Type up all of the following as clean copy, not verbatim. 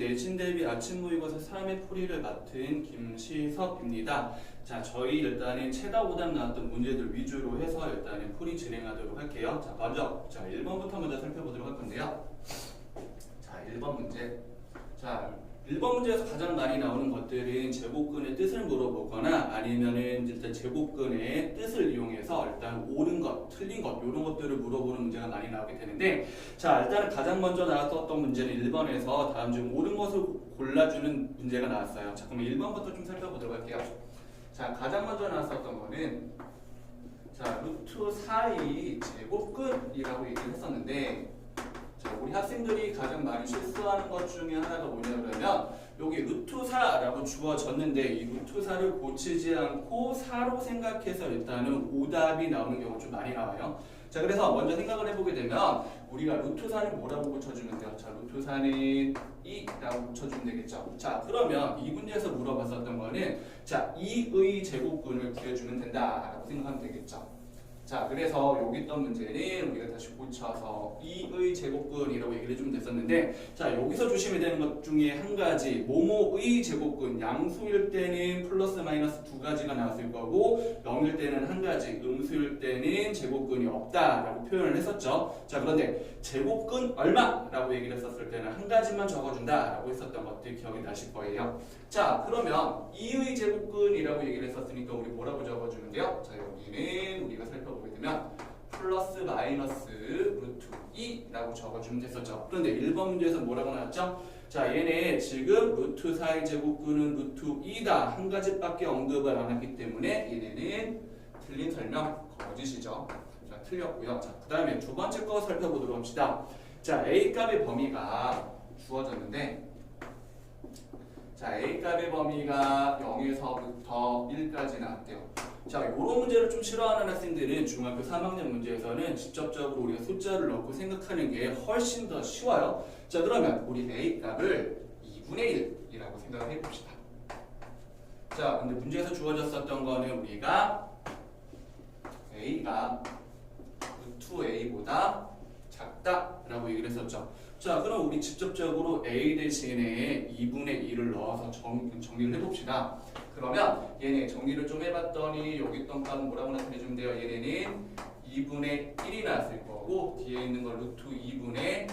내신 대비 아침 모의고사 3회 풀이를 맡은 김시석입니다. 자, 저희 일단은 최다 오답 나왔던 문제들 위주로 해서 일단은 풀이 진행하도록 할게요. 자, 먼저 1번부터 먼저 살펴보도록 할 건데요. 자, 1번 문제. 자, 1번 문제에서 가장 많이 나오는 것들은 제곱근의 뜻을 물어보거나 아니면은 일단 제곱근의 뜻을 이용해서 일단 옳은 것, 틀린 것 이런 것들을 물어보는 문제가 많이 나오게 되는데, 자, 일단 가장 먼저 나왔었던 문제는 1번에서 다음 중 옳은 것을 골라주는 문제가 나왔어요. 자, 그럼 1번부터 좀 살펴보도록 할게요. 자, 가장 먼저 나왔었던 거는 자, 루트 4의 제곱근이라고 얘기를 했었는데, 자, 우리 학생들이 가장 많이 실수하는 것 중에 하나가 뭐냐 그러면 여기 루트 4라고 주어졌는데 이 루트 4를 고치지 않고 4로 생각해서 일단은 오답이 나오는 경우가 좀 많이 나와요. 자, 그래서 먼저 생각을 해보게 되면 우리가 루트 4를 뭐라고 고쳐주면 돼요? 자, 루트 4는 2라고 고쳐주면 되겠죠. 자, 그러면 이 문제에서 물어봤었던 거는 자, 2의 제곱근을 구해주면 된다라고 생각하면 되겠죠. 자, 그래서 여기 있던 문제는 우리가 다시 고쳐서 2의 제곱근이라고 얘기를 해주면 됐었는데, 자, 여기서 조심해야 되는 것 중에 한 가지, 뭐뭐의 제곱근, 양수일 때는 플러스 마이너스 두 가지가 나왔을 거고 0일 때는 한 가지, 음수일 때는 제곱근이 없다라고 표현을 했었죠. 자, 그런데 제곱근 얼마라고 얘기를 했었을 때는 한 가지만 적어준다라고 했었던 것들 기억이 나실 거예요. 자, 그러면 2의 제곱근이라고 얘기를 했었으니까 우리 뭐라고 적어주면 돼요? 자, 여기는 우리가 살펴보게 되면 플러스 마이너스 루트 2라고 적어주면 됐었죠. 그런데 1번 문제에서 뭐라고 나왔죠? 자, 얘네 지금 루트 4의 제곱근은 루트 2다 한 가지밖에 언급을 안 했기 때문에 얘네는 틀린 설명, 거짓이죠. 자, 틀렸고요. 자, 그 다음에 두 번째 거 살펴보도록 합시다. 자, A값의 범위가 주어졌는데, 자, A값의 범위가 0에서부터 1까지 나왔대요. 자, 이런 문제를 좀 싫어하는 학생들은 중학교 3학년 문제에서는 직접적으로 우리가 숫자를 넣고 생각하는 게 훨씬 더 쉬워요. 자, 그러면 우리 A값을 2분의 1이라고 생각을 해봅시다. 자, 근데 문제에서 주어졌었던 거는 우리가 A가 루트 A보다 작다라고 얘기를 했었죠. 자, 그럼 우리 직접적으로 A 대신에 2분의 1을 넣어서 정리를 해봅시다. 그러면 얘네 정리를 좀 해봤더니 여기 있던 값은 뭐라고 나타내주면 돼요? 얘네는 2분의 1이 나왔을 거고 뒤에 있는 걸 루트 2분의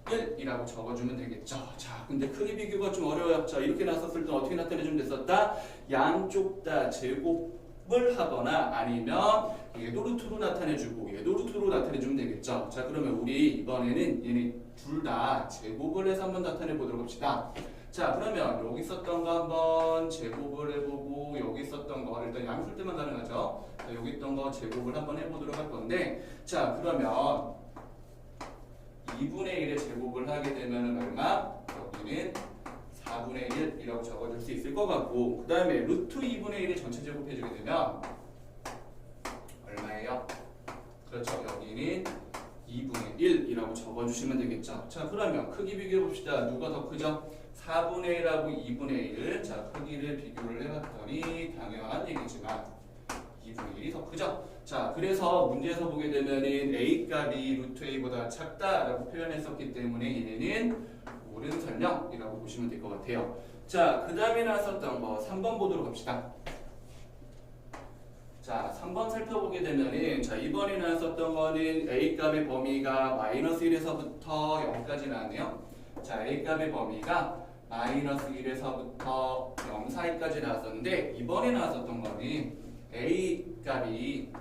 1이라고 적어주면 되겠죠. 자, 근데 크기 비교가 좀 어려워요. 자, 이렇게 나왔었을 때 어떻게 나타내주면 됐었다? 양쪽 다 제곱을 하거나 아니면 얘도 루트로 나타내주고 얘도 루트로 나타내주면 되겠죠. 자, 그러면 우리 이번에는 얘네 둘 다 제곱을 해서 한번 나타내 보도록 합시다. 자, 그러면 여기 있었던 거 한번 제곱을 해보고 여기 있었던 거 일단 양수일 때만 가능하죠. 자, 여기 있던 거 제곱을 한번 해보도록 할 건데, 자, 그러면 2분의 1의 제곱을 하게 되면 얼마? 여기는 4분의 1이라고 적어줄 수 있을 것 같고, 그 다음에 루트 2분의 1의 전체 제곱 해주게 되면 얼마예요? 그렇죠. 여기는 2분의 1이라고 적어주시면 되겠죠. 자, 그러면 크기 비교해 봅시다. 누가 더 크죠? 4분의 1하고 2분의 1. 자, 크기를 비교를 해봤더니 당연한 얘기지만 2분의 1이 더 크죠. 자, 그래서 문제에서 보게 되면은 A값이 루트 A보다 작다라고 표현했었기 때문에 얘네는 옳은 설명이라고 보시면 될 것 같아요. 자, 그 다음에 나왔었던 거 3번 보도록 합시다. 자, 3번 살펴보게 되면은, 자, 이번에 나왔었던 거는 A값의 범위가 마이너스 1에서부터 0까지 나왔네요. 자, A값의 범위가 마이너스 1에서부터 0 사이까지 나왔었는데, 이번에 나왔었던 거는 A값이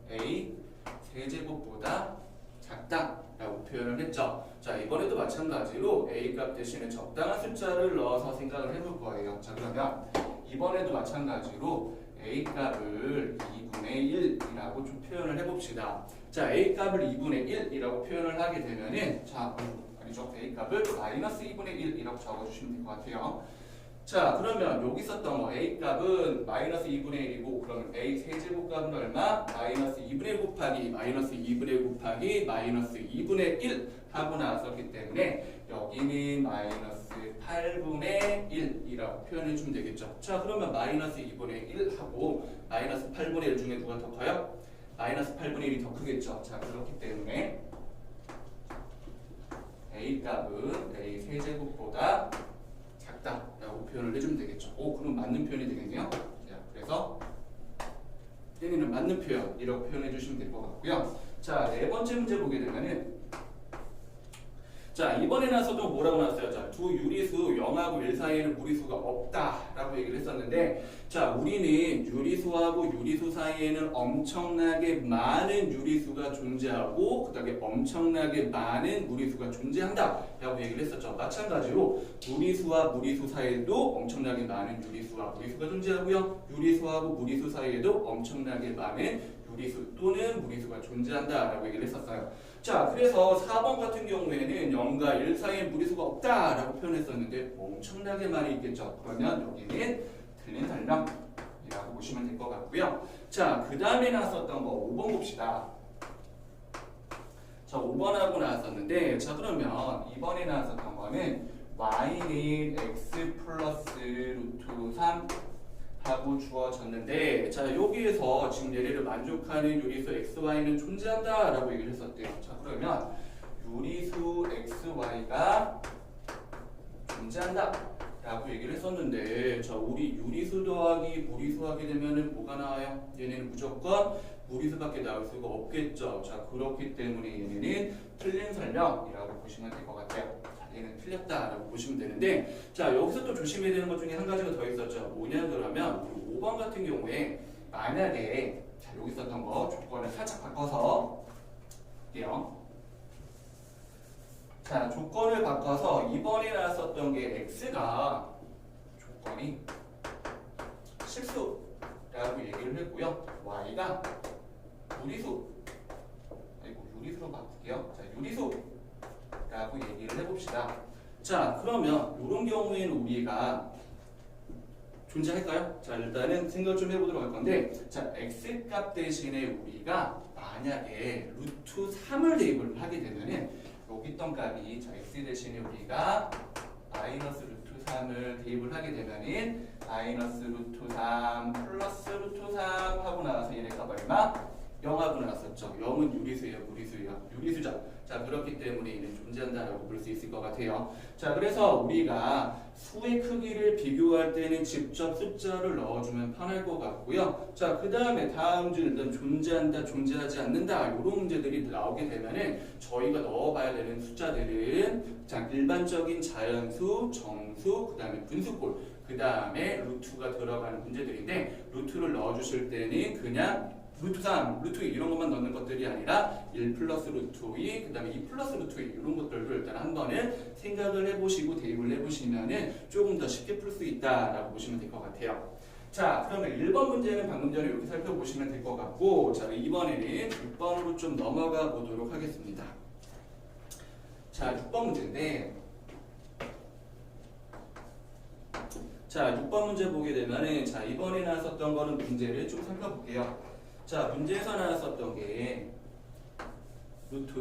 A 세제곱보다 작다라고 표현을 했죠. 자, 이번에도 마찬가지로 A값 대신에 적당한 숫자를 넣어서 생각을 해볼 거예요. 자, 그러면 이번에도 마찬가지로 A값을 2분의 1이라고 좀 표현을 해봅시다. 자, A값을 2분의 1이라고 표현을 하게 되면은, 자, 아니죠. A값을 마이너스 2분의 1이라고 적어주시면 될 것 같아요. 자, 그러면 여기 있었던 거 A값은 마이너스 2분의 1이고, 그러면 A 세제곱값은 얼마? 마이너스 2분의 1 곱하기 마이너스 2분의 1 곱하기 마이너스 2분의 1 하고 나왔었기 때문에 여기는 마이너스 8분의 1이라고 표현해 주면 되겠죠. 자, 그러면 마이너스 2분의 1 하고 마이너스 8분의 1 중에 누가 더 커요? 마이너스 8분의 1이 더 크겠죠. 자, 그렇기 때문에 a 값은 a 세제곱보다 작다라고 표현을 해주면 되겠죠. 오, 그럼 맞는 표현이 되겠네요. 자, 그래서 얘는 맞는 표현이라고 표현해 주시면 될 것 같고요. 자, 네 번째 문제 보게 되면은 자, 이번에 나서도 뭐라고 나왔어요? 자, 두 유리수 0하고 1 사이에는 무리수가 없다라고 얘기를 했었는데, 자, 우리는 유리수하고 유리수 사이에는 엄청나게 많은 유리수가 존재하고, 그 다음에 엄청나게 많은 무리수가 존재한다라고 얘기를 했었죠. 마찬가지로 무리수와 무리수 사이에도 엄청나게 많은 유리수와 무리수가 존재하고요. 유리수하고 무리수 사이에도 엄청나게 많은 유리수 또는 무리수가 존재한다라고 얘기를 했었어요. 자, 그래서 4번 같은 경우에는 0과 1 사이에 무리수가 없다라고 표현했었는데 엄청나게 많이 있겠죠. 그러면 여기는 틀린 설명이라고 보시면 될 것 같고요. 자, 그 다음에 나왔었던 거 5번 봅시다. 자, 5번하고 나왔었는데, 자, 그러면 이번에 나왔었던 거는 y는 x 플러스 루트 3 하고 주어졌는데, 자, 여기에서 지금 얘네를 만족하는 유리수 xy는 존재한다 라고 얘기를 했었대요. 자, 그러면 유리수 xy가 존재한다 라고 얘기를 했었는데, 자, 우리 유리수 더하기 무리수 하게 되면은 뭐가 나와요? 얘네는 무조건 무리수밖에 나올 수가 없겠죠. 자, 그렇기 때문에 얘네는 틀린 설명이라고 보시면 될 것 같아요. 얘는 틀렸다라고 보시면 되는데, 자, 여기서 또 조심해야 되는 것 중에 한 가지가 더 있었죠. 뭐냐 그러면 우리 5번 같은 경우에 만약에 자, 여기 있었던 거 조건을 살짝 바꿔서 할게요. 자, 조건을 바꿔서 이번에 나왔었던 게 x가 조건이 실수라고 얘기를 했고요. y가 무리수, 아이고 유리수로 바꿀게요. 자, 유리수 라고 얘기를 해봅시다. 자, 그러면 이런 경우에는 우리가 존재할까요? 자, 일단은 생각 좀 해보도록 할 건데, 자, x값 대신에 우리가 만약에 루트 3을 대입을 하게 되면은 여기 있던 값이 자, x 대신에 우리가 마이너스 루트 3을 대입을 하게 되면은 마이너스 루트 3 플러스 루트 3 하고 나와서 얘네 값 얼마? 0하고 나왔었죠. 0은 유리수예요, 무리수예요? 유리수죠. 자, 그렇기 때문에 얘는 존재한다라고 볼 수 있을 것 같아요. 자, 그래서 우리가 수의 크기를 비교할 때는 직접 숫자를 넣어주면 편할 것 같고요. 자, 그 다음에 다음 줄 일단 존재한다, 존재하지 않는다 이런 문제들이 나오게 되면은 저희가 넣어봐야 되는 숫자들은 자, 일반적인 자연수, 정수, 그 다음에 분수꼴, 그 다음에 루트가 들어가는 문제들인데, 루트를 넣어주실 때는 그냥 루트 3, 루트 2 이런 것만 넣는 것들이 아니라 1 플러스 루트 2, 그 다음에 2 플러스 루트 2 이런 것들도 일단 한 번은 생각을 해보시고 대입을 해보시면은 조금 더 쉽게 풀 수 있다라고 보시면 될 것 같아요. 자, 그러면 1번 문제는 방금 전에 이렇게 살펴보시면 될 것 같고, 자, 이번에는 6번으로 좀 넘어가 보도록 하겠습니다. 자, 6번 문제인데, 자, 6번 문제 보게 되면은, 자, 이번에 나왔었던 거는 문제를 좀 살펴볼게요. 자, 문제에서 나왔었던 게 루트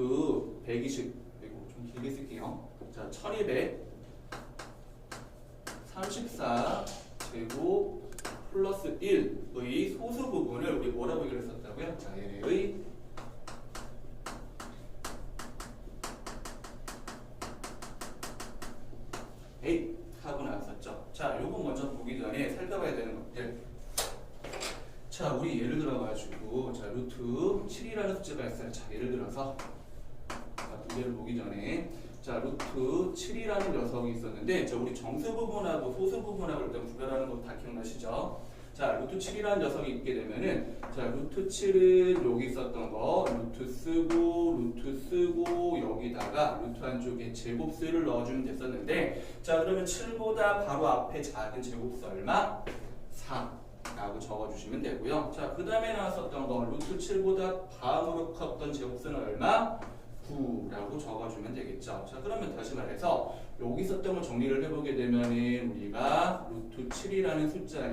120, 그리고 좀 길게 쓸게요. 자, 1234 제곱 플러스 1의 소수 부분을 우리 뭐라고 얘기를 했었다고요? 자, 얘의 A 하고 나왔었죠. 자, 요거 먼저 보기 전에 살펴봐야 되는 것들. 자, 우리 예를 들어가지고, 자, 루트 7이라는 숫자가 있어요. 자, 예를 들어서, 자, 문제를 보기 전에, 자, 루트 7이라는 녀석이 있었는데, 자, 우리 정수 부분하고 소수 부분하고 일단 구별하는 거 다 기억나시죠? 자, 루트 7이라는 녀석이 있게 되면은, 자, 루트 7은 여기 있었던 거, 루트 쓰고, 여기다가 루트 안쪽에 제곱수를 넣어주면 됐었는데, 자, 그러면 7보다 바로 앞에 작은 제곱수 얼마? 4. 라고 적어주시면 되고요. 자, 그 다음에 나왔었던 거 루트 7보다 다음으로 컸던 제곱수는 얼마? 9라고 적어주면 되겠죠. 자, 그러면 다시 말해서 여기 있었던 걸 정리를 해보게 되면은 우리가 루트 7이라는 숫자는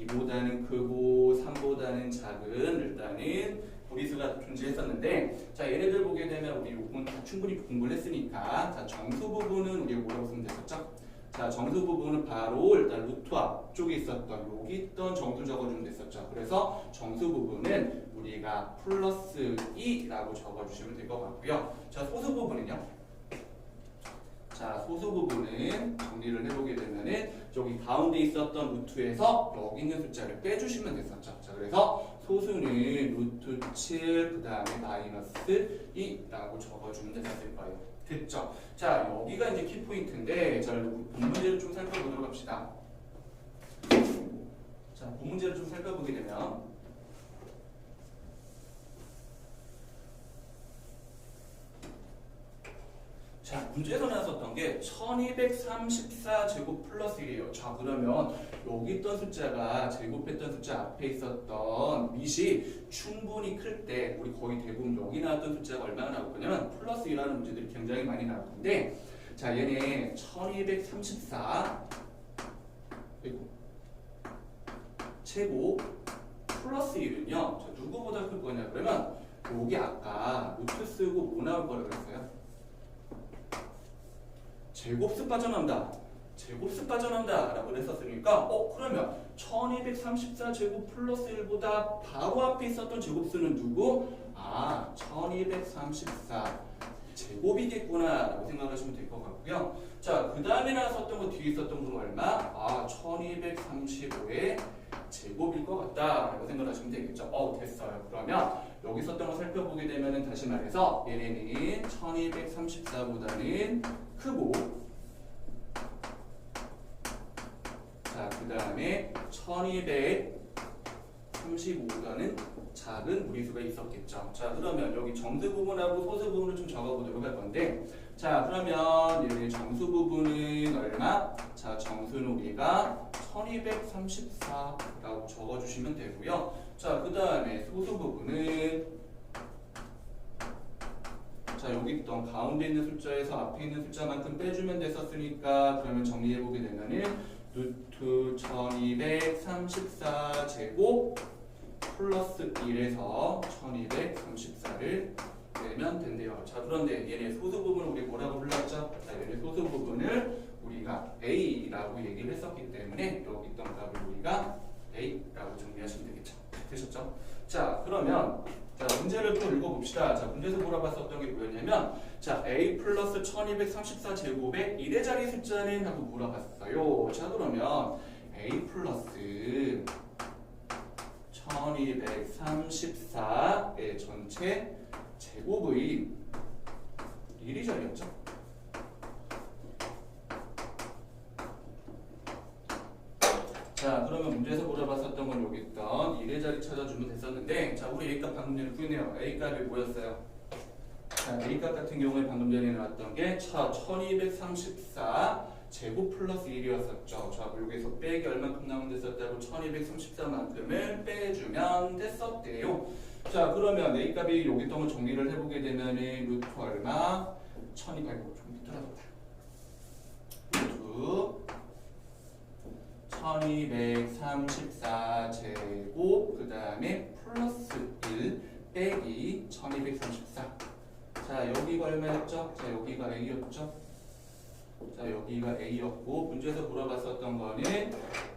2보다는 크고 3보다는 작은 일단은 무리수가 존재했었는데, 자, 얘네들 보게 되면 우리 요건 다 충분히 공부를 했으니까, 자, 정수 부분은 우리가 뭐라고 쓰면 됐었죠? 자, 정수 부분은 바로 일단 루트 앞쪽에 있었던 여기 있던 정수 적어주면 됐었죠. 그래서 정수 부분은 우리가 플러스 2라고 적어주시면 될 것 같고요. 자, 소수 부분은요. 자, 소수 부분은 정리를 해보게 되면은 여기 가운데 있었던 루트에서 여기 있는 숫자를 빼주시면 됐었죠. 자, 그래서 소수는 루트 7, 그 다음에 마이너스 2라고 적어주면 됐을 거예요. 됐죠? 자, 여기가 이제 키포인트인데, 자, 본 문제를 좀 살펴보도록 합시다. 자, 본 문제를 좀 살펴보게 되면, 자, 문제에서 나왔었던 게 1234제곱 플러스 1이에요. 자, 그러면 여기 있던 숫자가 제곱했던 숫자 앞에 있었던 밑이 충분히 클 때 우리 거의 대부분 여기 나왔던 숫자가 얼마나 나올 거냐면 플러스 1이라는 문제들이 굉장히 많이 나올 건데, 자, 얘네 1234 그리고 제곱 플러스 1은요. 자, 누구보다 클 거냐 그러면 여기 아까 루트 쓰고 뭐 나올 거라고 그랬어요? 제곱수 빠져나온다. 제곱수 빠져나온다 라고 했었으니까 그러면 1234제곱 플러스 1보다 바로 앞에 있었던 제곱수는 누구? 1234 제곱이겠구나 라고 생각하시면 될 것 같고요. 자, 그 다음에 나왔었던 거 뒤에 있었던 건 얼마? 1235의 제곱일 것 같다 라고 생각하시면 되겠죠. 됐어요. 그러면 여기 있었던 거 살펴보게 되면은 다시 말해서 얘네는 1234보다는 크고, 자, 그 다음에 1235보다는 작은 무리수가 있었겠죠. 자, 그러면 여기 정수 부분하고 소수 부분을 좀 적어보도록 할 건데, 자, 그러면 얘네 정수 부분은 얼마? 자, 정수는 우리가 1234라고 적어주시면 되고요. 자, 그 다음에 소수 부분은, 자, 여기 있던 가운데 있는 숫자에서 앞에 있는 숫자만큼 빼주면 됐었으니까, 그러면 정리해보게 되면은 루트 1234제곱 플러스 1에서 1234를 내면 된대요. 자, 그런데 얘네 소수 부분을 우리 뭐라고 불렀죠? 자, 얘네 소수 부분을 우리가 A라고 얘기를 했었기 때문에 여기 있던 값을 우리가 A라고 정리하시면 되겠죠. 되셨죠? 자, 그러면 자, 문제를 또 읽어봅시다. 자, 문제에서 물어봤었던 게 뭐였냐면, 자, A 플러스 1234제곱의 1의 자리 숫자는 하고 물어봤어요. 자, 그러면 A 플러스 1234의 전체 제곱의 1의 자리였죠. 자, 그러면 문제에서 물어봤었던 건 여기 있던 1의 자리 찾아주면 됐었는데, 자, 우리 A값 방금 전에 구했네요. A값이 뭐였어요? 자, A값 같은 경우에 방금 전에 나왔던 게 1234 제곱 플러스 1이었었죠. 자, 여기서 빼기 얼만큼 나오면 됐었다고 1234만큼을 빼주면 됐었대요. 자, 그러면 A값이 여기 있던 거 정리를 해보게 되면은 루트 얼마? 1200, 좀 밑으로 루트 1234제곱 그 다음에 플러스 1 빼기 1234. 자, 여기가 얼마였죠? 자, 여기가 A였죠? 자, 여기가 A였고, 문제에서 물어봤었던 거는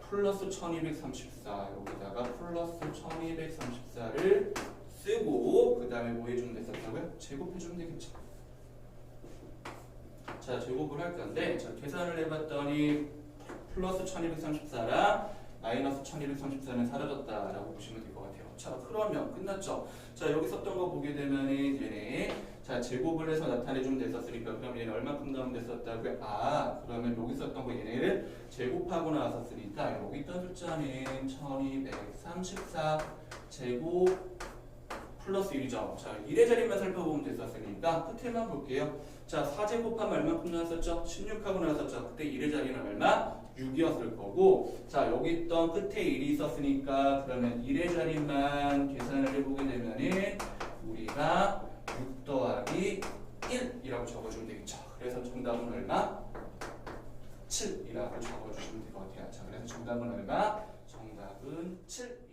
플러스 1234 여기다가 플러스 1234를 쓰고 그 다음에 뭐 해주면 됐었다고요? 제곱해주면 되겠죠. 자, 제곱을 할 건데, 자, 계산을 해봤더니 플러스 1234랑 마이너스 1234는 사라졌다라고 보시면 될 것 같아요. 자, 그러면 끝났죠? 자, 여기 썼던 거 보게 되면은 얘네 자, 제곱을 해서 나타내주면 됐었으니까 그럼 얘는 얼마큼 나오면 됐었다고요? 그러면 여기 썼던 거 얘네를 제곱하고 나왔었으니까 여기 있던 숫자는 1234 제곱 플러스 1이죠. 자, 1의 자리만 살펴보면 됐었으니까 끝에만 볼게요. 자, 4제곱하면 얼마큼 나왔었죠? 16하고 나왔었죠. 그때 1의 자리는 얼마? 6이었을 거고, 자, 여기 있던 끝에 1이 있었으니까 그러면 1의 자리만 계산을 해보게 되면은 우리가 6 더하기 1이라고 적어주면 되겠죠. 그래서 정답은 얼마? 7이라고 적어주시면 될 것 같아요. 자, 그래서 정답은 얼마? 정답은 7.